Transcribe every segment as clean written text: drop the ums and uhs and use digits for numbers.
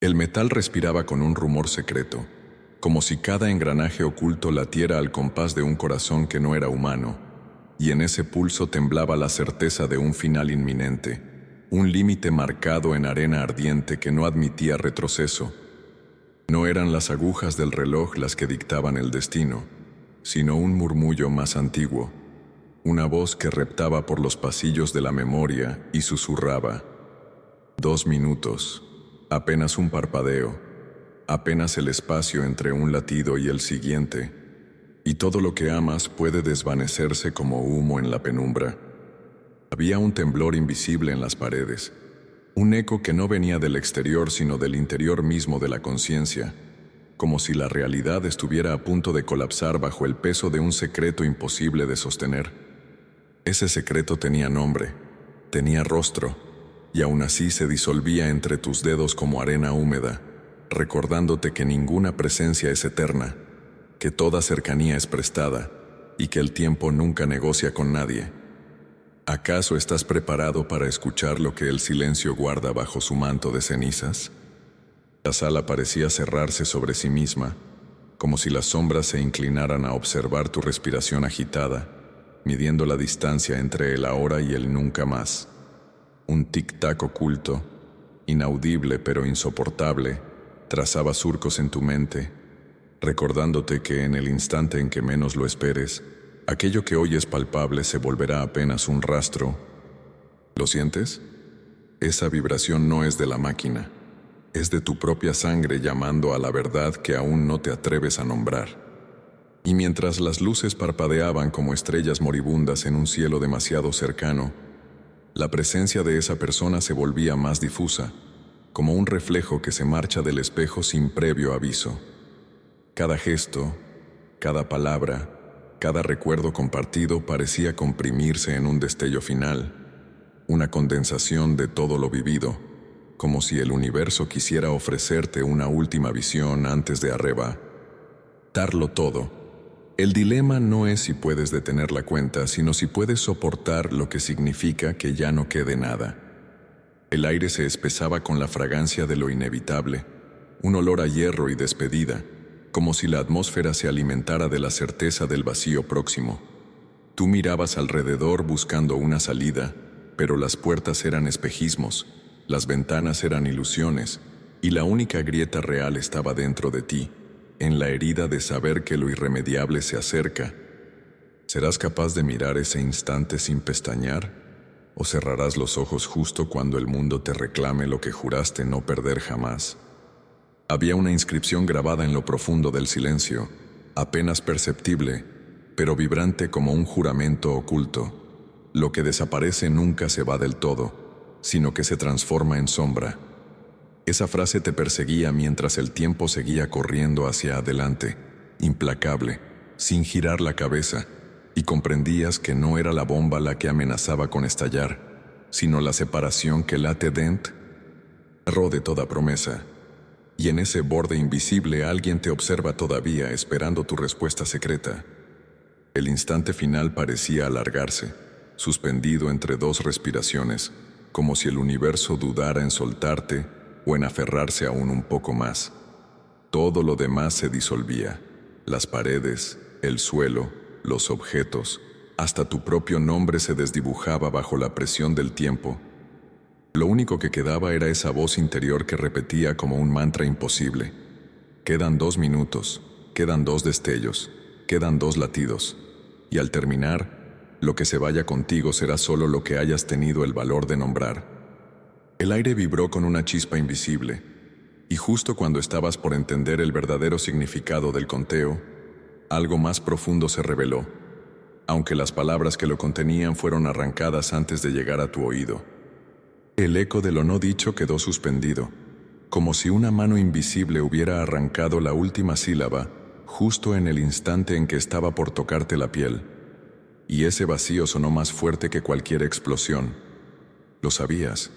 El metal respiraba con un rumor secreto, como si cada engranaje oculto latiera al compás de un corazón que no era humano, y en ese pulso temblaba la certeza de un final inminente, un límite marcado en arena ardiente que no admitía retroceso. No eran las agujas del reloj las que dictaban el destino, sino un murmullo más antiguo, una voz que reptaba por los pasillos de la memoria y susurraba: 2 minutos, apenas un parpadeo, apenas el espacio entre un latido y el siguiente, y todo lo que amas puede desvanecerse como humo en la penumbra. Había un temblor invisible en las paredes, un eco que no venía del exterior sino del interior mismo de la conciencia, como si la realidad estuviera a punto de colapsar bajo el peso de un secreto imposible de sostener. Ese secreto tenía nombre, tenía rostro, y aún así se disolvía entre tus dedos como arena húmeda, recordándote que ninguna presencia es eterna, que toda cercanía es prestada, y que el tiempo nunca negocia con nadie. ¿Acaso estás preparado para escuchar lo que el silencio guarda bajo su manto de cenizas? La sala parecía cerrarse sobre sí misma, como si las sombras se inclinaran a observar tu respiración agitada, midiendo la distancia entre el ahora y el nunca más. Un tic-tac oculto, inaudible pero insoportable, trazaba surcos en tu mente, recordándote que en el instante en que menos lo esperes, aquello que hoy es palpable se volverá apenas un rastro. ¿Lo sientes? Esa vibración no es de la máquina, es de tu propia sangre llamando a la verdad que aún no te atreves a nombrar. Y mientras las luces parpadeaban como estrellas moribundas en un cielo demasiado cercano, la presencia de esa persona se volvía más difusa, como un reflejo que se marcha del espejo sin previo aviso. Cada gesto, cada palabra, cada recuerdo compartido parecía comprimirse en un destello final, una condensación de todo lo vivido, como si el universo quisiera ofrecerte una última visión antes de arrebatarlo todo. El dilema no es si puedes detener la cuenta, sino si puedes soportar lo que significa que ya no quede nada. El aire se espesaba con la fragancia de lo inevitable, un olor a hierro y despedida, como si la atmósfera se alimentara de la certeza del vacío próximo. Tú mirabas alrededor buscando una salida, pero las puertas eran espejismos, las ventanas eran ilusiones, y la única grieta real estaba dentro de ti, en la herida de saber que lo irremediable se acerca. ¿Serás capaz de mirar ese instante sin pestañear? ¿O cerrarás los ojos justo cuando el mundo te reclame lo que juraste no perder jamás? Había una inscripción grabada en lo profundo del silencio, apenas perceptible, pero vibrante como un juramento oculto. Lo que desaparece nunca se va del todo, sino que se transforma en sombra. Esa frase te perseguía mientras el tiempo seguía corriendo hacia adelante, implacable, sin girar la cabeza, y comprendías que no era la bomba la que amenazaba con estallar, sino la separación que late dentro de toda promesa. Y en ese borde invisible alguien te observa todavía esperando tu respuesta secreta. El instante final parecía alargarse, suspendido entre dos respiraciones, como si el universo dudara en soltarte o en aferrarse aún un poco más. Todo lo demás se disolvía, las paredes, el suelo, los objetos, hasta tu propio nombre se desdibujaba bajo la presión del tiempo. Lo único que quedaba era esa voz interior que repetía como un mantra imposible: quedan 2 minutos, quedan 2 destellos, quedan 2 latidos, y al terminar, lo que se vaya contigo será solo lo que hayas tenido el valor de nombrar. El aire vibró con una chispa invisible, y justo cuando estabas por entender el verdadero significado del conteo, algo más profundo se reveló, aunque las palabras que lo contenían fueron arrancadas antes de llegar a tu oído. El eco de lo no dicho quedó suspendido, como si una mano invisible hubiera arrancado la última sílaba justo en el instante en que estaba por tocarte la piel, y ese vacío sonó más fuerte que cualquier explosión. Lo sabías.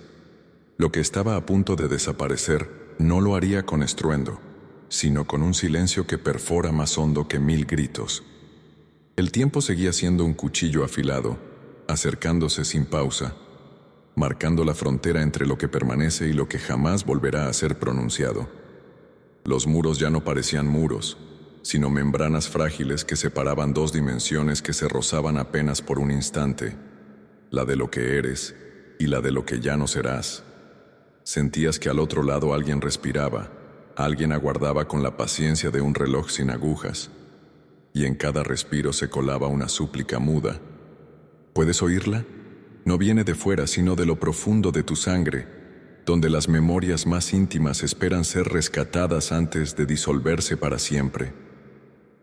Lo que estaba a punto de desaparecer no lo haría con estruendo, sino con un silencio que perfora más hondo que 1000 gritos. El tiempo seguía siendo un cuchillo afilado, acercándose sin pausa, marcando la frontera entre lo que permanece y lo que jamás volverá a ser pronunciado. Los muros ya no parecían muros, sino membranas frágiles que separaban dos dimensiones que se rozaban apenas por un instante, la de lo que eres y la de lo que ya no serás. Sentías que al otro lado alguien respiraba, alguien aguardaba con la paciencia de un reloj sin agujas, y en cada respiro se colaba una súplica muda. ¿Puedes oírla? No viene de fuera, sino de lo profundo de tu sangre, donde las memorias más íntimas esperan ser rescatadas antes de disolverse para siempre.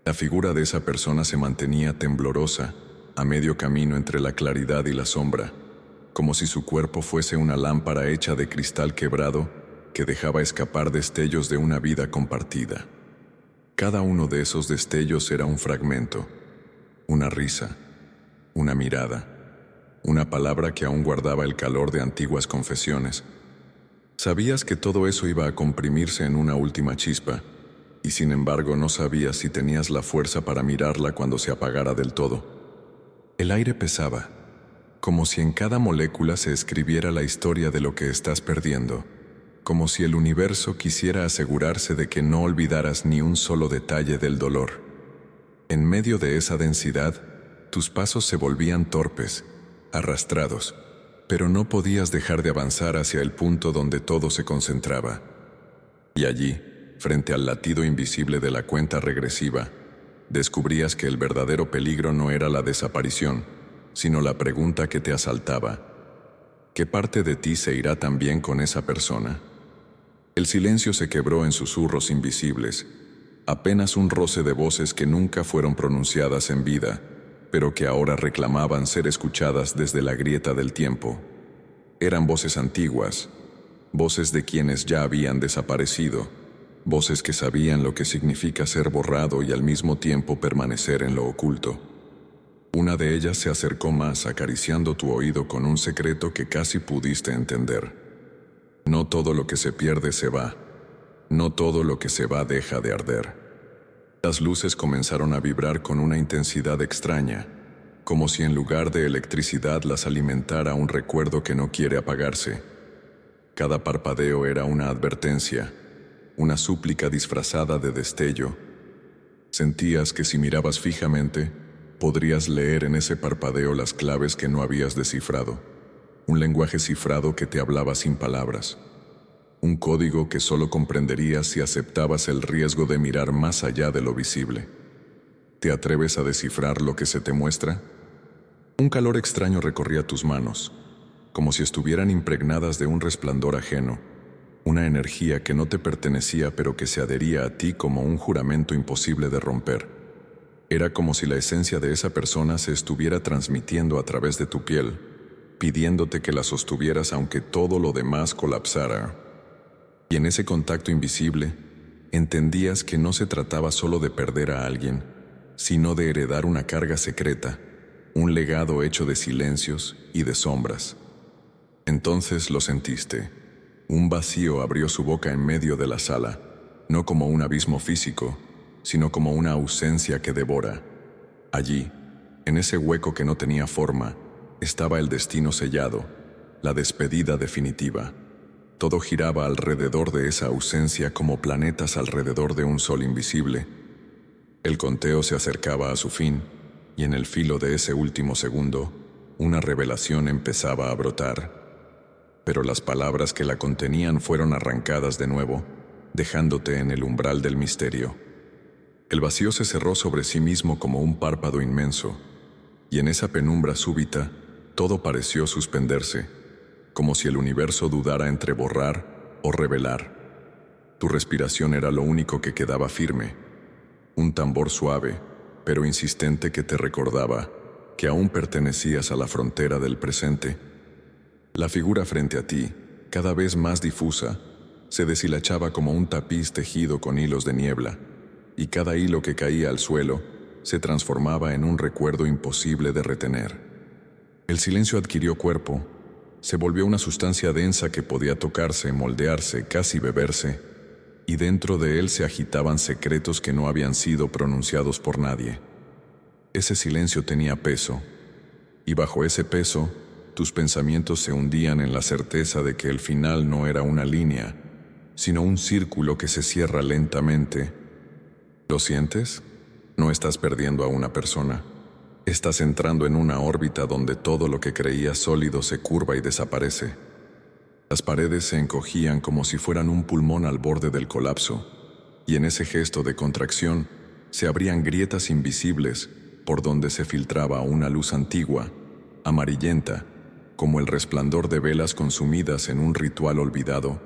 La figura de esa persona se mantenía temblorosa, a medio camino entre la claridad y la sombra, como si su cuerpo fuese una lámpara hecha de cristal quebrado que dejaba escapar destellos de una vida compartida. Cada uno de esos destellos era un fragmento, una risa, una mirada, una palabra que aún guardaba el calor de antiguas confesiones. Sabías que todo eso iba a comprimirse en una última chispa, y sin embargo no sabías si tenías la fuerza para mirarla cuando se apagara del todo. El aire pesaba, como si en cada molécula se escribiera la historia de lo que estás perdiendo, como si el universo quisiera asegurarse de que no olvidaras ni un solo detalle del dolor. En medio de esa densidad, tus pasos se volvían torpes, arrastrados, pero no podías dejar de avanzar hacia el punto donde todo se concentraba. Y allí, frente al latido invisible de la cuenta regresiva, descubrías que el verdadero peligro no era la desaparición, sino la pregunta que te asaltaba: ¿qué parte de ti se irá también con esa persona? El silencio se quebró en susurros invisibles, apenas un roce de voces que nunca fueron pronunciadas en vida, pero que ahora reclamaban ser escuchadas desde la grieta del tiempo. Eran voces antiguas, voces de quienes ya habían desaparecido, voces que sabían lo que significa ser borrado y al mismo tiempo permanecer en lo oculto. Una de ellas se acercó más, acariciando tu oído con un secreto que casi pudiste entender. No todo lo que se pierde se va. No todo lo que se va deja de arder. Las luces comenzaron a vibrar con una intensidad extraña, como si en lugar de electricidad las alimentara un recuerdo que no quiere apagarse. Cada parpadeo era una advertencia, una súplica disfrazada de destello. Sentías que si mirabas fijamente, podrías leer en ese parpadeo las claves que no habías descifrado, un lenguaje cifrado que te hablaba sin palabras, un código que solo comprenderías si aceptabas el riesgo de mirar más allá de lo visible. ¿Te atreves a descifrar lo que se te muestra? Un calor extraño recorría tus manos, como si estuvieran impregnadas de un resplandor ajeno, una energía que no te pertenecía pero que se adhería a ti como un juramento imposible de romper. Era como si la esencia de esa persona se estuviera transmitiendo a través de tu piel, pidiéndote que la sostuvieras aunque todo lo demás colapsara. Y en ese contacto invisible, entendías que no se trataba solo de perder a alguien, sino de heredar una carga secreta, un legado hecho de silencios y de sombras. Entonces lo sentiste. Un vacío abrió su boca en medio de la sala, no como un abismo físico, sino como una ausencia que devora. Allí, en ese hueco que no tenía forma, estaba el destino sellado, la despedida definitiva. Todo giraba alrededor de esa ausencia como planetas alrededor de un sol invisible. El conteo se acercaba a su fin, y en el filo de ese último segundo, una revelación empezaba a brotar. Pero las palabras que la contenían fueron arrancadas de nuevo, dejándote en el umbral del misterio. El vacío se cerró sobre sí mismo como un párpado inmenso, y en esa penumbra súbita, todo pareció suspenderse, como si el universo dudara entre borrar o revelar. Tu respiración era lo único que quedaba firme, un tambor suave, pero insistente que te recordaba que aún pertenecías a la frontera del presente. La figura frente a ti, cada vez más difusa, se deshilachaba como un tapiz tejido con hilos de niebla, y cada hilo que caía al suelo se transformaba en un recuerdo imposible de retener. El silencio adquirió cuerpo, se volvió una sustancia densa que podía tocarse, moldearse, casi beberse, y dentro de él se agitaban secretos que no habían sido pronunciados por nadie. Ese silencio tenía peso, y bajo ese peso, tus pensamientos se hundían en la certeza de que el final no era una línea, sino un círculo que se cierra lentamente. ¿Lo sientes? No estás perdiendo a una persona. Estás entrando en una órbita donde todo lo que creías sólido se curva y desaparece. Las paredes se encogían como si fueran un pulmón al borde del colapso, y en ese gesto de contracción se abrían grietas invisibles por donde se filtraba una luz antigua, amarillenta, como el resplandor de velas consumidas en un ritual olvidado.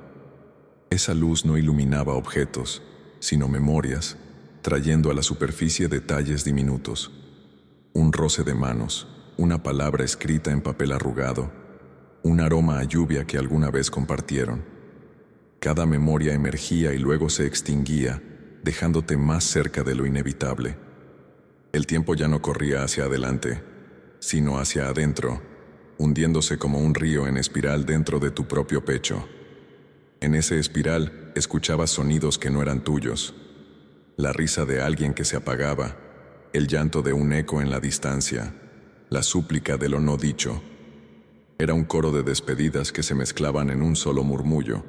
Esa luz no iluminaba objetos, sino memorias, trayendo a la superficie detalles diminutos. Un roce de manos, una palabra escrita en papel arrugado, un aroma a lluvia que alguna vez compartieron. Cada memoria emergía y luego se extinguía, dejándote más cerca de lo inevitable. El tiempo ya no corría hacia adelante, sino hacia adentro, hundiéndose como un río en espiral dentro de tu propio pecho. En ese espiral escuchabas sonidos que no eran tuyos, la risa de alguien que se apagaba, el llanto de un eco en la distancia, la súplica de lo no dicho. Era un coro de despedidas que se mezclaban en un solo murmullo,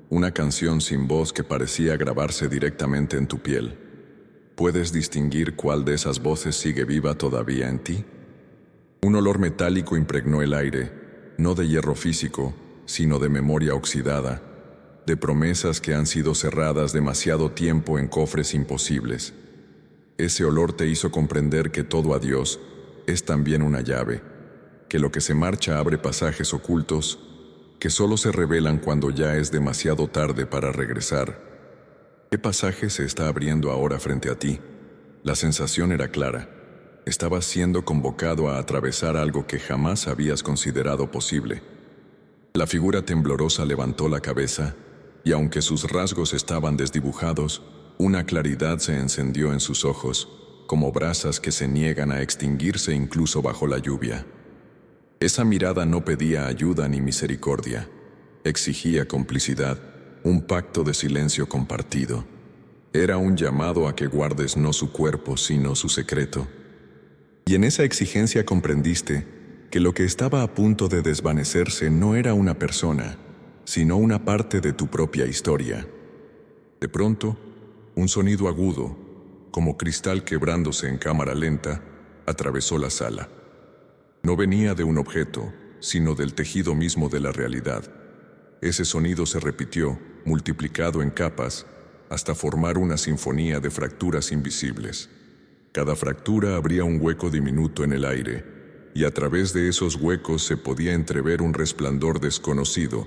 una canción sin voz que parecía grabarse directamente en tu piel. ¿Puedes distinguir cuál de esas voces sigue viva todavía en ti? Un olor metálico impregnó el aire, no de hierro físico, sino de memoria oxidada, de promesas que han sido cerradas demasiado tiempo en cofres imposibles. Ese olor te hizo comprender que todo adiós es también una llave, que lo que se marcha abre pasajes ocultos, que solo se revelan cuando ya es demasiado tarde para regresar. ¿Qué pasaje se está abriendo ahora frente a ti? La sensación era clara. Estabas siendo convocado a atravesar algo que jamás habías considerado posible. La figura temblorosa levantó la cabeza, y aunque sus rasgos estaban desdibujados, una claridad se encendió en sus ojos, como brasas que se niegan a extinguirse incluso bajo la lluvia. Esa mirada no pedía ayuda ni misericordia, exigía complicidad, un pacto de silencio compartido. Era un llamado a que guardes no su cuerpo, sino su secreto. Y en esa exigencia comprendiste que lo que estaba a punto de desvanecerse no era una persona, sino una parte de tu propia historia. De pronto, un sonido agudo, como cristal quebrándose en cámara lenta, atravesó la sala. No venía de un objeto, sino del tejido mismo de la realidad. Ese sonido se repitió, multiplicado en capas, hasta formar una sinfonía de fracturas invisibles. Cada fractura abría un hueco diminuto en el aire, y a través de esos huecos se podía entrever un resplandor desconocido,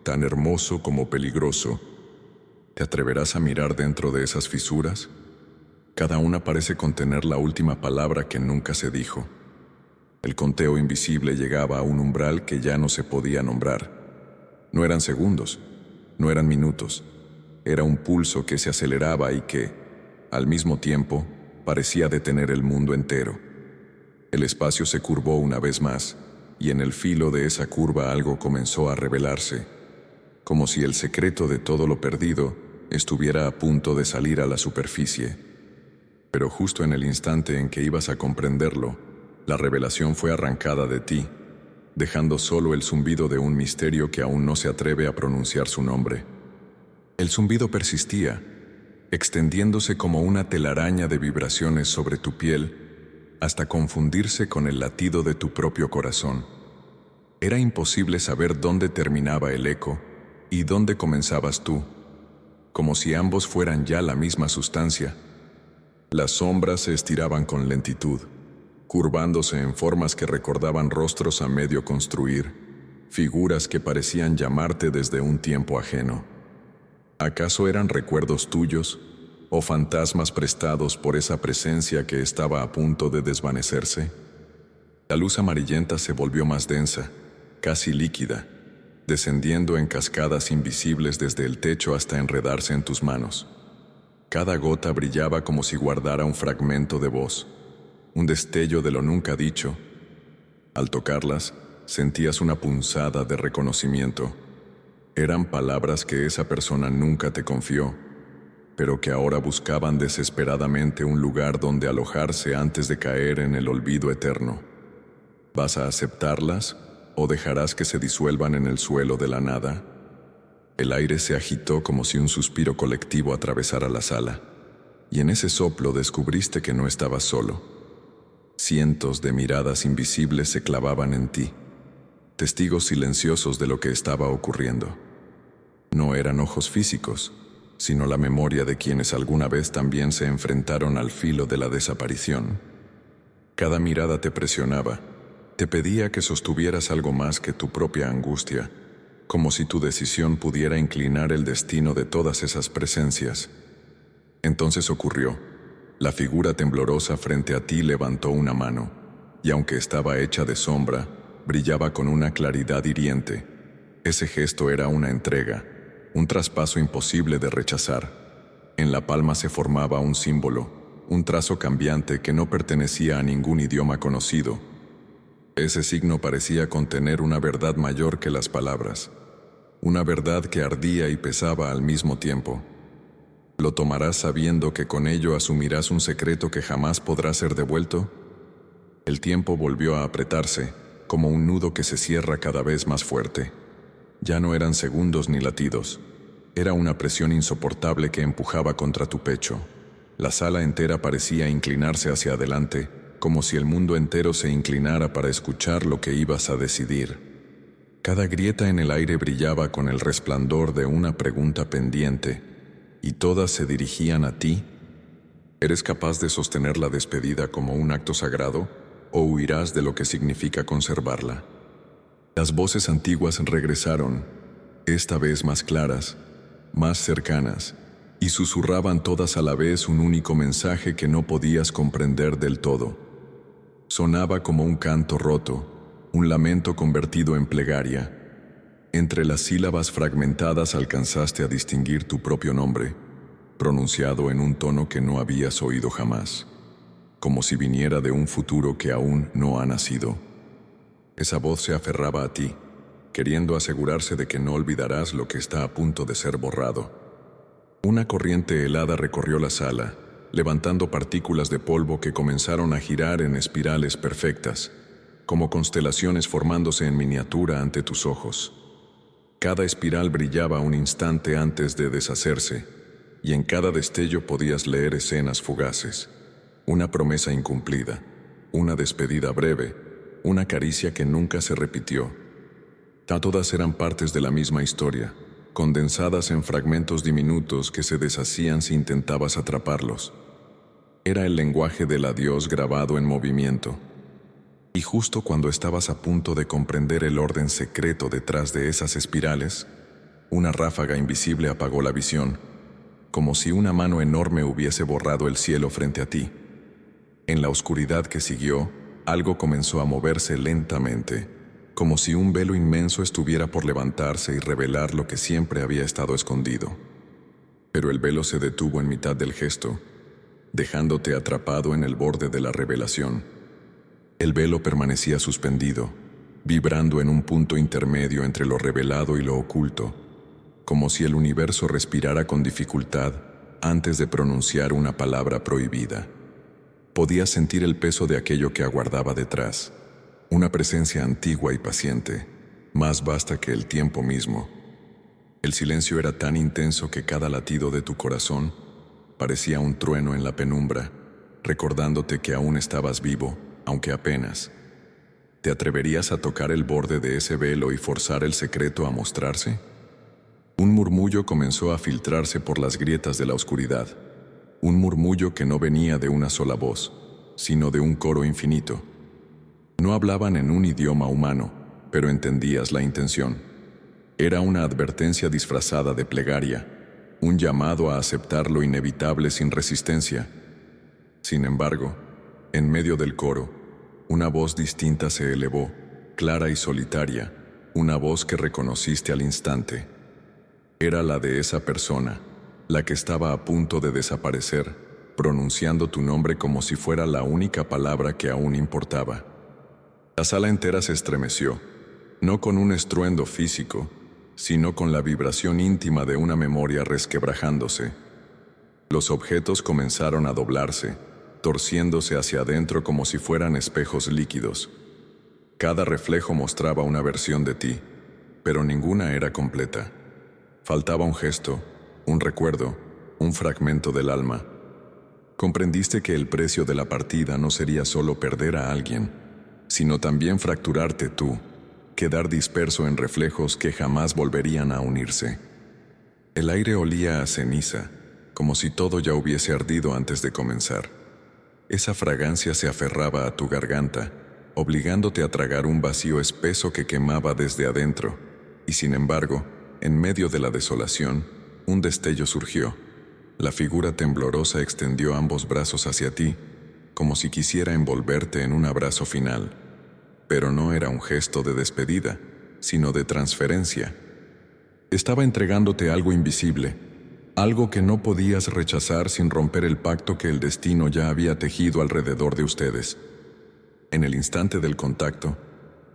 tan hermoso como peligroso. ¿Te atreverás a mirar dentro de esas fisuras? Cada una parece contener la última palabra que nunca se dijo. El conteo invisible llegaba a un umbral que ya no se podía nombrar. No eran segundos, no eran minutos. Era un pulso que se aceleraba y que, al mismo tiempo, parecía detener el mundo entero. El espacio se curvó una vez más, y en el filo de esa curva algo comenzó a revelarse, como si el secreto de todo lo perdido estuviera a punto de salir a la superficie. Pero justo en el instante en que ibas a comprenderlo, la revelación fue arrancada de ti, dejando solo el zumbido de un misterio que aún no se atreve a pronunciar su nombre. El zumbido persistía, extendiéndose como una telaraña de vibraciones sobre tu piel, hasta confundirse con el latido de tu propio corazón. Era imposible saber dónde terminaba el eco y dónde comenzabas tú, como si ambos fueran ya la misma sustancia. Las sombras se estiraban con lentitud, curvándose en formas que recordaban rostros a medio construir, figuras que parecían llamarte desde un tiempo ajeno. ¿Acaso eran recuerdos tuyos o fantasmas prestados por esa presencia que estaba a punto de desvanecerse? La luz amarillenta se volvió más densa, casi líquida, descendiendo en cascadas invisibles desde el techo hasta enredarse en tus manos. Cada gota brillaba como si guardara un fragmento de voz, un destello de lo nunca dicho. Al tocarlas, sentías una punzada de reconocimiento. Eran palabras que esa persona nunca te confió, pero que ahora buscaban desesperadamente un lugar donde alojarse antes de caer en el olvido eterno. ¿Vas a aceptarlas o dejarás que se disuelvan en el suelo de la nada? El aire se agitó como si un suspiro colectivo atravesara la sala, y en ese soplo descubriste que no estabas solo. Cientos de miradas invisibles se clavaban en ti, testigos silenciosos de lo que estaba ocurriendo. No eran ojos físicos, sino la memoria de quienes alguna vez también se enfrentaron al filo de la desaparición. Cada mirada te presionaba, te pedía que sostuvieras algo más que tu propia angustia, como si tu decisión pudiera inclinar el destino de todas esas presencias. Entonces ocurrió. La figura temblorosa frente a ti levantó una mano, y aunque estaba hecha de sombra, brillaba con una claridad hiriente. Ese gesto era una entrega, un traspaso imposible de rechazar. En la palma se formaba un símbolo, un trazo cambiante que no pertenecía a ningún idioma conocido. Ese signo parecía contener una verdad mayor que las palabras, una verdad que ardía y pesaba al mismo tiempo. ¿Lo tomarás sabiendo que con ello asumirás un secreto que jamás podrá ser devuelto? El tiempo volvió a apretarse, como un nudo que se cierra cada vez más fuerte. Ya no eran segundos ni latidos. Era una presión insoportable que empujaba contra tu pecho. La sala entera parecía inclinarse hacia adelante, como si el mundo entero se inclinara para escuchar lo que ibas a decidir. Cada grieta en el aire brillaba con el resplandor de una pregunta pendiente, y todas se dirigían a ti. ¿Eres capaz de sostener la despedida como un acto sagrado, o huirás de lo que significa conservarla? Las voces antiguas regresaron, esta vez más claras, más cercanas, y susurraban todas a la vez un único mensaje que no podías comprender del todo. Sonaba como un canto roto, un lamento convertido en plegaria. Entre las sílabas fragmentadas alcanzaste a distinguir tu propio nombre, pronunciado en un tono que no habías oído jamás, como si viniera de un futuro que aún no ha nacido. Esa voz se aferraba a ti, queriendo asegurarse de que no olvidarás lo que está a punto de ser borrado. Una corriente helada recorrió la sala, levantando partículas de polvo que comenzaron a girar en espirales perfectas, como constelaciones formándose en miniatura ante tus ojos. Cada espiral brillaba un instante antes de deshacerse, y en cada destello podías leer escenas fugaces, una promesa incumplida, una despedida breve, una caricia que nunca se repitió. Todas eran partes de la misma historia, condensadas en fragmentos diminutos que se deshacían si intentabas atraparlos. Era el lenguaje del adiós grabado en movimiento. Y justo cuando estabas a punto de comprender el orden secreto detrás de esas espirales, una ráfaga invisible apagó la visión, como si una mano enorme hubiese borrado el cielo frente a ti. En la oscuridad que siguió, algo comenzó a moverse lentamente, como si un velo inmenso estuviera por levantarse y revelar lo que siempre había estado escondido. Pero el velo se detuvo en mitad del gesto, dejándote atrapado en el borde de la revelación. El velo permanecía suspendido, vibrando en un punto intermedio entre lo revelado y lo oculto, como si el universo respirara con dificultad antes de pronunciar una palabra prohibida. Podías sentir el peso de aquello que aguardaba detrás, una presencia antigua y paciente, más vasta que el tiempo mismo. El silencio era tan intenso que cada latido de tu corazón parecía un trueno en la penumbra, recordándote que aún estabas vivo, aunque apenas. ¿Te atreverías a tocar el borde de ese velo y forzar el secreto a mostrarse? Un murmullo comenzó a filtrarse por las grietas de la oscuridad, un murmullo que no venía de una sola voz, sino de un coro infinito. No hablaban en un idioma humano, pero entendías la intención. Era una advertencia disfrazada de plegaria, un llamado a aceptar lo inevitable sin resistencia. Sin embargo, en medio del coro, una voz distinta se elevó, clara y solitaria, una voz que reconociste al instante. Era la de esa persona, la que estaba a punto de desaparecer, pronunciando tu nombre como si fuera la única palabra que aún importaba. La sala entera se estremeció, no con un estruendo físico, sino con la vibración íntima de una memoria resquebrajándose. Los objetos comenzaron a doblarse, torciéndose hacia adentro como si fueran espejos líquidos. Cada reflejo mostraba una versión de ti, pero ninguna era completa. Faltaba un gesto, un recuerdo, un fragmento del alma. Comprendiste que el precio de la partida no sería solo perder a alguien, sino también fracturarte tú, quedar disperso en reflejos que jamás volverían a unirse. El aire olía a ceniza, como si todo ya hubiese ardido antes de comenzar. Esa fragancia se aferraba a tu garganta, obligándote a tragar un vacío espeso que quemaba desde adentro, y sin embargo, en medio de la desolación, un destello surgió. La figura temblorosa extendió ambos brazos hacia ti, como si quisiera envolverte en un abrazo final. Pero no era un gesto de despedida, sino de transferencia. Estaba entregándote algo invisible, algo que no podías rechazar sin romper el pacto que el destino ya había tejido alrededor de ustedes. En el instante del contacto,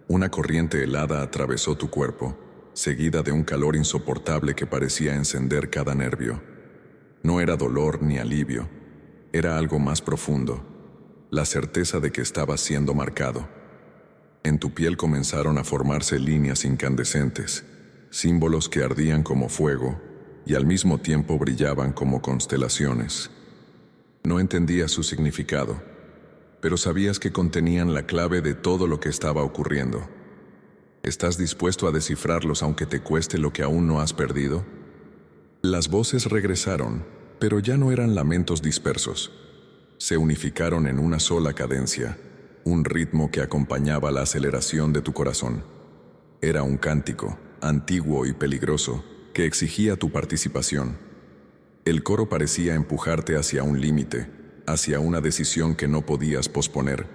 una corriente helada atravesó tu cuerpo, seguida de un calor insoportable que parecía encender cada nervio. No era dolor ni alivio, era algo más profundo, la certeza de que estabas siendo marcado. En tu piel comenzaron a formarse líneas incandescentes, símbolos que ardían como fuego y al mismo tiempo brillaban como constelaciones. No entendías su significado, pero sabías que contenían la clave de todo lo que estaba ocurriendo. ¿Estás dispuesto a descifrarlos aunque te cueste lo que aún no has perdido? Las voces regresaron, pero ya no eran lamentos dispersos. Se unificaron en una sola cadencia, un ritmo que acompañaba la aceleración de tu corazón. Era un cántico, antiguo y peligroso, que exigía tu participación. El coro parecía empujarte hacia un límite, hacia una decisión que no podías posponer.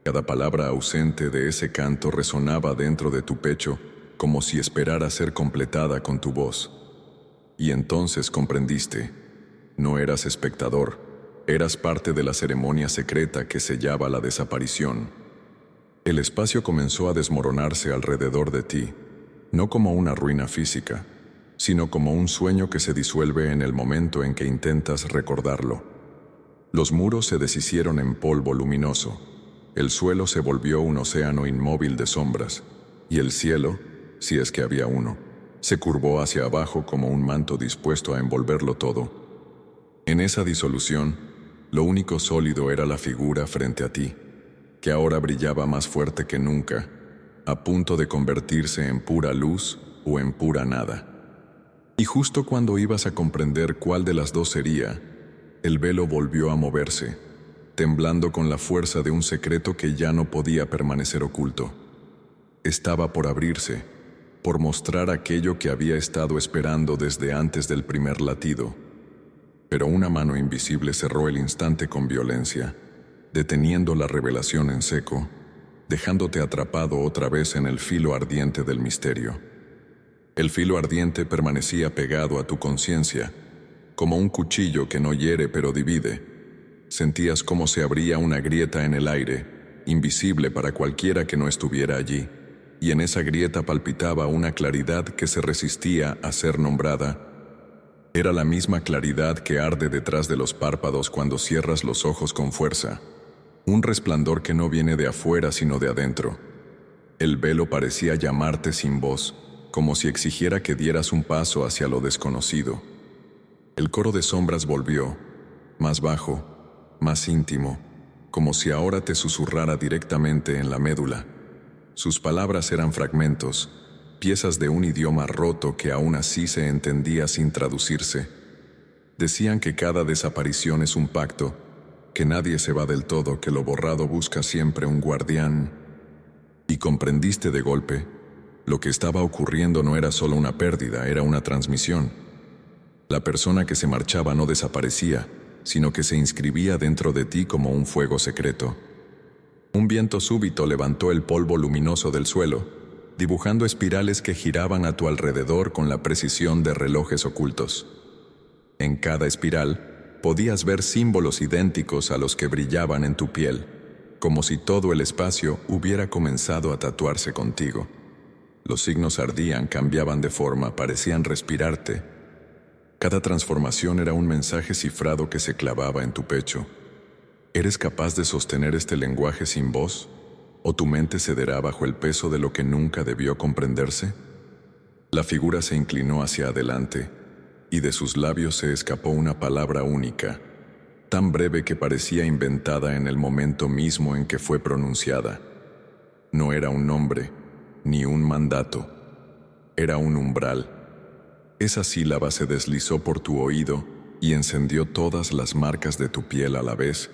Cada palabra ausente de ese canto resonaba dentro de tu pecho, como si esperara ser completada con tu voz. Y entonces comprendiste, no eras espectador, eras parte de la ceremonia secreta que sellaba la desaparición. El espacio comenzó a desmoronarse alrededor de ti, no como una ruina física, sino como un sueño que se disuelve en el momento en que intentas recordarlo. Los muros se deshicieron en polvo luminoso, el suelo se volvió un océano inmóvil de sombras, y el cielo, si es que había uno, se curvó hacia abajo como un manto dispuesto a envolverlo todo. En esa disolución, lo único sólido era la figura frente a ti, que ahora brillaba más fuerte que nunca, a punto de convertirse en pura luz o en pura nada. Y justo cuando ibas a comprender cuál de las dos sería, el velo volvió a moverse, temblando con la fuerza de un secreto que ya no podía permanecer oculto. Estaba por abrirse, por mostrar aquello que había estado esperando desde antes del primer latido. Pero una mano invisible cerró el instante con violencia, deteniendo la revelación en seco, dejándote atrapado otra vez en el filo ardiente del misterio. El filo ardiente permanecía pegado a tu conciencia, como un cuchillo que no hiere pero divide. Sentías cómo se abría una grieta en el aire, invisible para cualquiera que no estuviera allí, y en esa grieta palpitaba una claridad que se resistía a ser nombrada. Era la misma claridad que arde detrás de los párpados cuando cierras los ojos con fuerza, un resplandor que no viene de afuera sino de adentro. El velo parecía llamarte sin voz, como si exigiera que dieras un paso hacia lo desconocido. El coro de sombras volvió, más bajo, más íntimo, como si ahora te susurrara directamente en la médula. Sus palabras eran fragmentos, piezas de un idioma roto que aún así se entendía sin traducirse. Decían que cada desaparición es un pacto, que nadie se va del todo, que lo borrado busca siempre un guardián. Y comprendiste de golpe, lo que estaba ocurriendo no era solo una pérdida, era una transmisión. La persona que se marchaba no desaparecía, sino que se inscribía dentro de ti como un fuego secreto. Un viento súbito levantó el polvo luminoso del suelo, dibujando espirales que giraban a tu alrededor con la precisión de relojes ocultos. En cada espiral podías ver símbolos idénticos a los que brillaban en tu piel, como si todo el espacio hubiera comenzado a tatuarse contigo. Los signos ardían, cambiaban de forma, parecían respirarte. Cada transformación era un mensaje cifrado que se clavaba en tu pecho. ¿Eres capaz de sostener este lenguaje sin voz? ¿O tu mente cederá bajo el peso de lo que nunca debió comprenderse? La figura se inclinó hacia adelante, y de sus labios se escapó una palabra única, tan breve que parecía inventada en el momento mismo en que fue pronunciada. No era un nombre, ni un mandato, era un umbral. Esa sílaba se deslizó por tu oído y encendió todas las marcas de tu piel a la vez,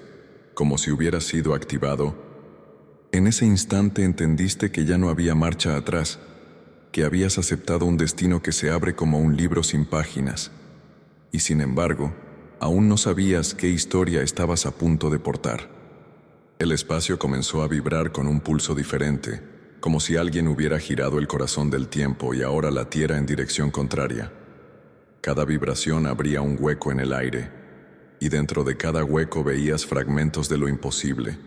como si hubiera sido activado. En ese instante entendiste que ya no había marcha atrás, que habías aceptado un destino que se abre como un libro sin páginas, y sin embargo, aún no sabías qué historia estabas a punto de portar. El espacio comenzó a vibrar con un pulso diferente, como si alguien hubiera girado el corazón del tiempo y ahora latiera en dirección contraria. Cada vibración abría un hueco en el aire, y dentro de cada hueco veías fragmentos de lo imposible.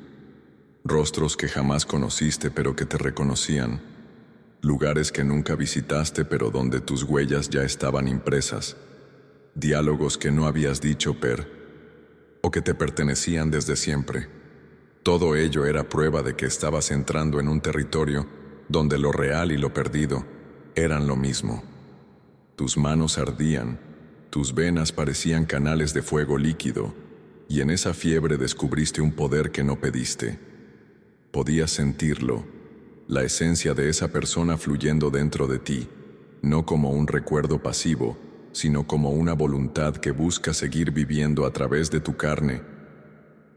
Rostros que jamás conociste pero que te reconocían. Lugares que nunca visitaste pero donde tus huellas ya estaban impresas. Diálogos que no habías dicho o que te pertenecían desde siempre. Todo ello era prueba de que estabas entrando en un territorio donde lo real y lo perdido eran lo mismo. Tus manos ardían, tus venas parecían canales de fuego líquido, y en esa fiebre descubriste un poder que no pediste. Podías sentirlo, la esencia de esa persona fluyendo dentro de ti, no como un recuerdo pasivo, sino como una voluntad que busca seguir viviendo a través de tu carne.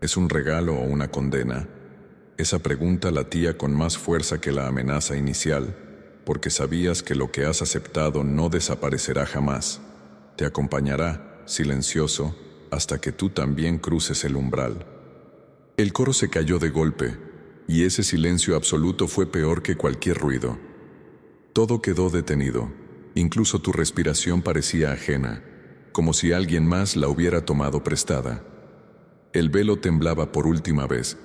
¿Es un regalo o una condena? Esa pregunta latía con más fuerza que la amenaza inicial, porque sabías que lo que has aceptado no desaparecerá jamás. Te acompañará, silencioso, hasta que tú también cruces el umbral. El coro se cayó de golpe, y ese silencio absoluto fue peor que cualquier ruido. Todo quedó detenido, incluso tu respiración parecía ajena, como si alguien más la hubiera tomado prestada. El velo temblaba por última vez,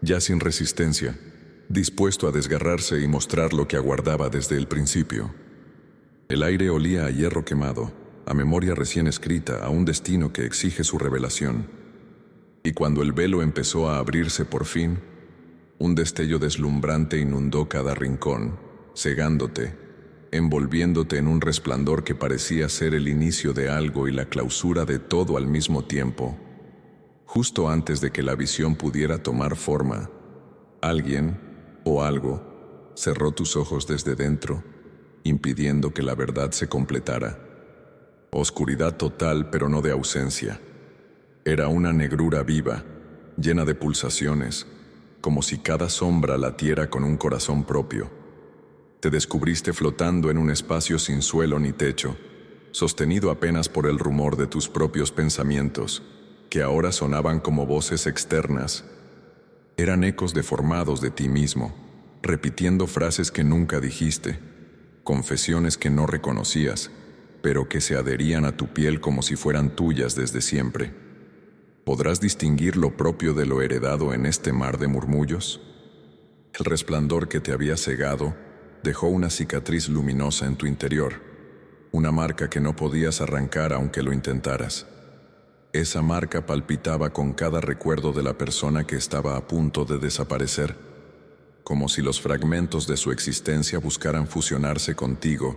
ya sin resistencia, dispuesto a desgarrarse y mostrar lo que aguardaba desde el principio. El aire olía a hierro quemado, a memoria recién escrita, a un destino que exige su revelación. Y cuando el velo empezó a abrirse por fin, un destello deslumbrante inundó cada rincón, cegándote, envolviéndote en un resplandor que parecía ser el inicio de algo y la clausura de todo al mismo tiempo. Justo antes de que la visión pudiera tomar forma, alguien o algo cerró tus ojos desde dentro, impidiendo que la verdad se completara. Oscuridad total, pero no de ausencia. Era una negrura viva, llena de pulsaciones, como si cada sombra latiera con un corazón propio. Te descubriste flotando en un espacio sin suelo ni techo, sostenido apenas por el rumor de tus propios pensamientos, que ahora sonaban como voces externas. Eran ecos deformados de ti mismo, repitiendo frases que nunca dijiste, confesiones que no reconocías, pero que se adherían a tu piel como si fueran tuyas desde siempre. ¿Podrás distinguir lo propio de lo heredado en este mar de murmullos? El resplandor que te había cegado dejó una cicatriz luminosa en tu interior, una marca que no podías arrancar aunque lo intentaras. Esa marca palpitaba con cada recuerdo de la persona que estaba a punto de desaparecer, como si los fragmentos de su existencia buscaran fusionarse contigo.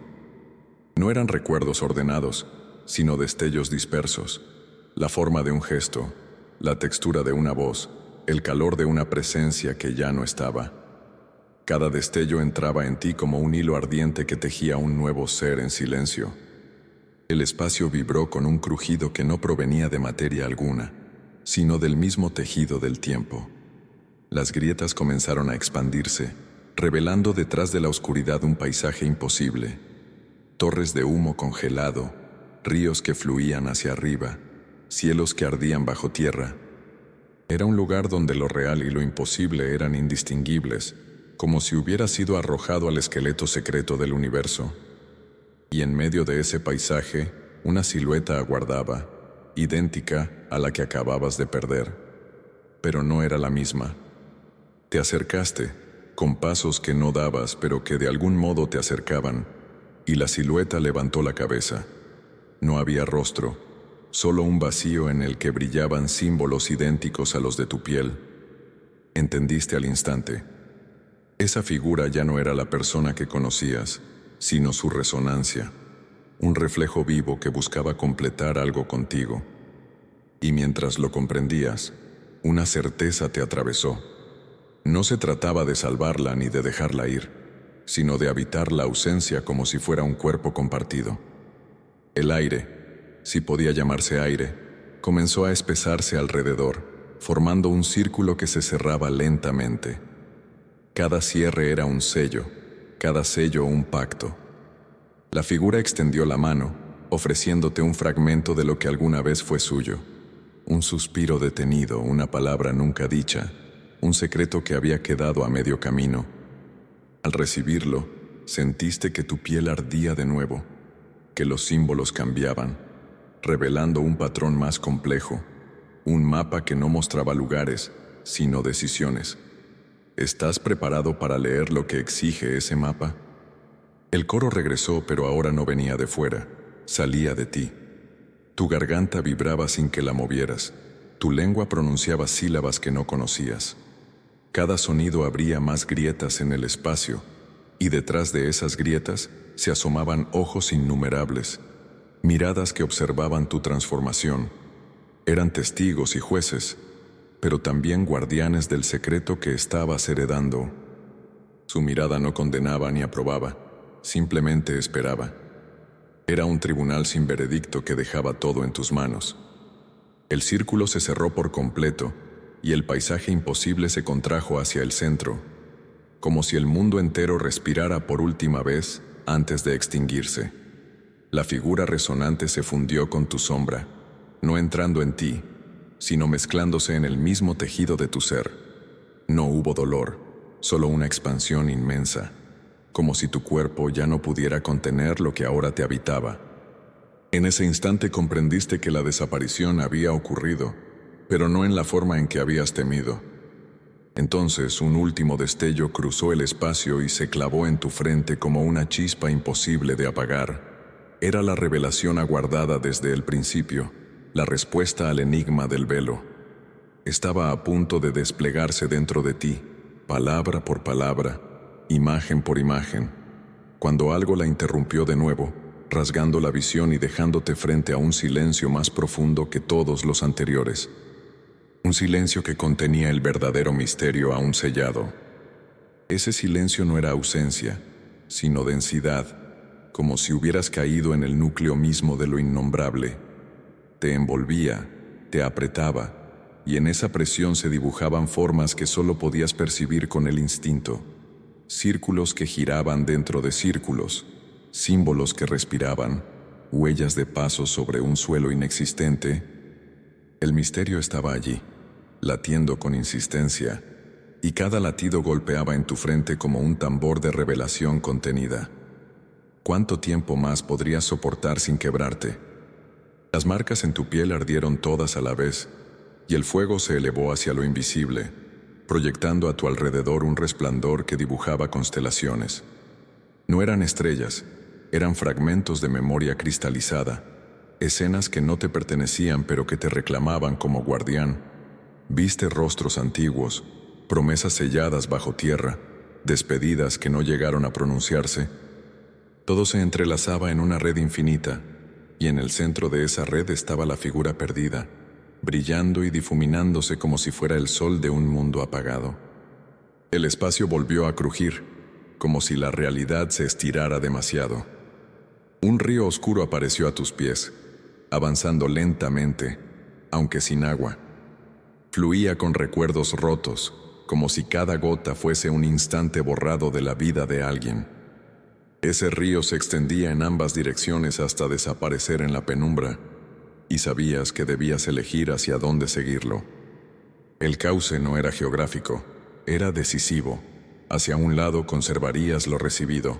No eran recuerdos ordenados, sino destellos dispersos, la forma de un gesto, la textura de una voz, el calor de una presencia que ya no estaba. Cada destello entraba en ti como un hilo ardiente que tejía un nuevo ser en silencio. El espacio vibró con un crujido que no provenía de materia alguna, sino del mismo tejido del tiempo. Las grietas comenzaron a expandirse, revelando detrás de la oscuridad un paisaje imposible. Torres de humo congelado, ríos que fluían hacia arriba, cielos que ardían bajo tierra. Era un lugar donde lo real y lo imposible eran indistinguibles, como si hubiera sido arrojado al esqueleto secreto del universo. Y en medio de ese paisaje, una silueta aguardaba, idéntica a la que acababas de perder. Pero no era la misma. Te acercaste, con pasos que no dabas, pero que de algún modo te acercaban, y la silueta levantó la cabeza. No había rostro, solo un vacío en el que brillaban símbolos idénticos a los de tu piel. Entendiste al instante. Esa figura ya no era la persona que conocías, sino su resonancia, un reflejo vivo que buscaba completar algo contigo. Y mientras lo comprendías, una certeza te atravesó. No se trataba de salvarla ni de dejarla ir, sino de habitar la ausencia como si fuera un cuerpo compartido. El aire, si podía llamarse aire, comenzó a espesarse alrededor, formando un círculo que se cerraba lentamente. Cada cierre era un sello, cada sello un pacto. La figura extendió la mano, ofreciéndote un fragmento de lo que alguna vez fue suyo. Un suspiro detenido, una palabra nunca dicha, un secreto que había quedado a medio camino. Al recibirlo, sentiste que tu piel ardía de nuevo, que los símbolos cambiaban, revelando un patrón más complejo, un mapa que no mostraba lugares, sino decisiones. ¿Estás preparado para leer lo que exige ese mapa? El coro regresó, pero ahora no venía de fuera, salía de ti. Tu garganta vibraba sin que la movieras, tu lengua pronunciaba sílabas que no conocías. Cada sonido abría más grietas en el espacio, y detrás de esas grietas se asomaban ojos innumerables, miradas que observaban tu transformación. Eran testigos y jueces, pero también guardianes del secreto que estabas heredando. Su mirada no condenaba ni aprobaba, simplemente esperaba. Era un tribunal sin veredicto que dejaba todo en tus manos. El círculo se cerró por completo, y el paisaje imposible se contrajo hacia el centro, como si el mundo entero respirara por última vez antes de extinguirse. La figura resonante se fundió con tu sombra, no entrando en ti, sino mezclándose en el mismo tejido de tu ser. No hubo dolor, solo una expansión inmensa, como si tu cuerpo ya no pudiera contener lo que ahora te habitaba. En ese instante comprendiste que la desaparición había ocurrido, pero no en la forma en que habías temido. Entonces un último destello cruzó el espacio y se clavó en tu frente como una chispa imposible de apagar. Era la revelación aguardada desde el principio, la respuesta al enigma del velo. Estaba a punto de desplegarse dentro de ti, palabra por palabra, imagen por imagen, cuando algo la interrumpió de nuevo, rasgando la visión y dejándote frente a un silencio más profundo que todos los anteriores. Un silencio que contenía el verdadero misterio aún sellado. Ese silencio no era ausencia, sino densidad, como si hubieras caído en el núcleo mismo de lo innombrable. Te envolvía, te apretaba, y en esa presión se dibujaban formas que solo podías percibir con el instinto. Círculos que giraban dentro de círculos, símbolos que respiraban, huellas de pasos sobre un suelo inexistente. El misterio estaba allí, latiendo con insistencia, y cada latido golpeaba en tu frente como un tambor de revelación contenida. ¿Cuánto tiempo más podrías soportar sin quebrarte? Las marcas en tu piel ardieron todas a la vez, y el fuego se elevó hacia lo invisible, proyectando a tu alrededor un resplandor que dibujaba constelaciones. No eran estrellas, eran fragmentos de memoria cristalizada, escenas que no te pertenecían pero que te reclamaban como guardián. Viste rostros antiguos, promesas selladas bajo tierra, despedidas que no llegaron a pronunciarse. Todo se entrelazaba en una red infinita, y en el centro de esa red estaba la figura perdida, brillando y difuminándose como si fuera el sol de un mundo apagado. El espacio volvió a crujir, como si la realidad se estirara demasiado. Un río oscuro apareció a tus pies, avanzando lentamente, aunque sin agua. Fluía con recuerdos rotos, como si cada gota fuese un instante borrado de la vida de alguien. Ese río se extendía en ambas direcciones hasta desaparecer en la penumbra, y sabías que debías elegir hacia dónde seguirlo. El cauce no era geográfico, era decisivo. Hacia un lado conservarías lo recibido,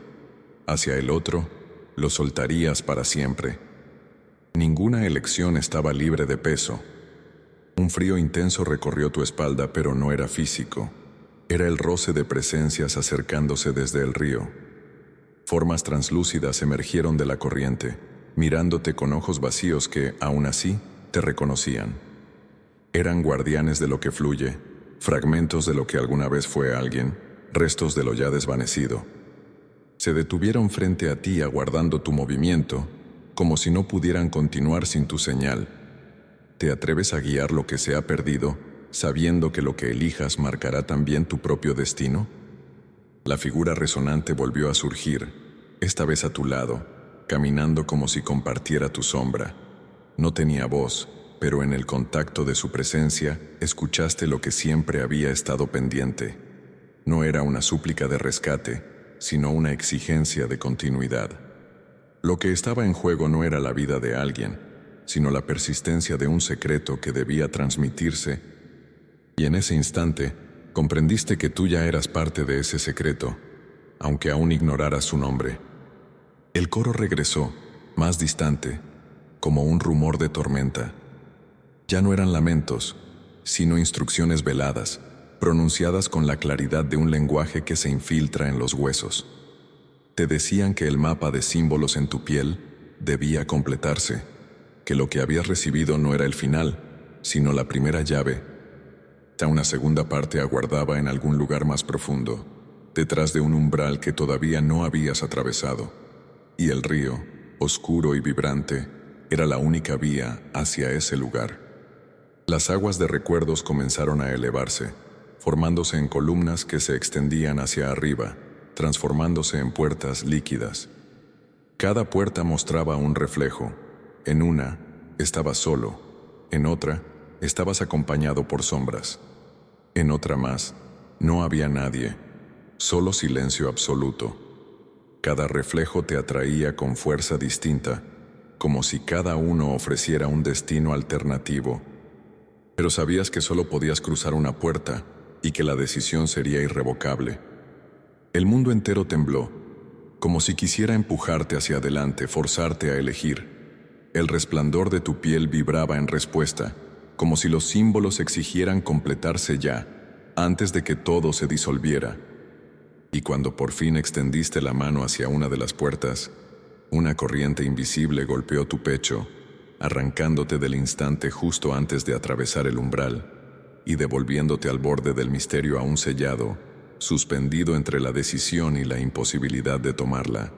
hacia el otro lo soltarías para siempre. Ninguna elección estaba libre de peso. Un frío intenso recorrió tu espalda, pero no era físico. Era el roce de presencias acercándose desde el río. Formas translúcidas emergieron de la corriente, mirándote con ojos vacíos que, aún así, te reconocían. Eran guardianes de lo que fluye, fragmentos de lo que alguna vez fue alguien, restos de lo ya desvanecido. Se detuvieron frente a ti aguardando tu movimiento, como si no pudieran continuar sin tu señal. ¿Te atreves a guiar lo que se ha perdido, sabiendo que lo que elijas marcará también tu propio destino? La figura resonante volvió a surgir, esta vez a tu lado, caminando como si compartiera tu sombra. No tenía voz, pero en el contacto de su presencia escuchaste lo que siempre había estado pendiente. No era una súplica de rescate, sino una exigencia de continuidad. Lo que estaba en juego no era la vida de alguien, sino la persistencia de un secreto que debía transmitirse, y en ese instante comprendiste que tú ya eras parte de ese secreto, aunque aún ignoraras su nombre. El coro regresó, más distante, como un rumor de tormenta. Ya no eran lamentos, sino instrucciones veladas, pronunciadas con la claridad de un lenguaje que se infiltra en los huesos. Te decían que el mapa de símbolos en tu piel debía completarse, que lo que habías recibido no era el final, sino la primera llave. Ya una segunda parte aguardaba en algún lugar más profundo, detrás de un umbral que todavía no habías atravesado, y el río, oscuro y vibrante, era la única vía hacia ese lugar. Las aguas de recuerdos comenzaron a elevarse, formándose en columnas que se extendían hacia arriba, transformándose en puertas líquidas. Cada puerta mostraba un reflejo. En una, estabas solo. En otra, estabas acompañado por sombras. En otra más, no había nadie, solo silencio absoluto. Cada reflejo te atraía con fuerza distinta, como si cada uno ofreciera un destino alternativo. Pero sabías que solo podías cruzar una puerta y que la decisión sería irrevocable. El mundo entero tembló, como si quisiera empujarte hacia adelante, forzarte a elegir. El resplandor de tu piel vibraba en respuesta, como si los símbolos exigieran completarse ya, antes de que todo se disolviera. Y cuando por fin extendiste la mano hacia una de las puertas, una corriente invisible golpeó tu pecho, arrancándote del instante justo antes de atravesar el umbral y devolviéndote al borde del misterio aún sellado, suspendido entre la decisión y la imposibilidad de tomarla.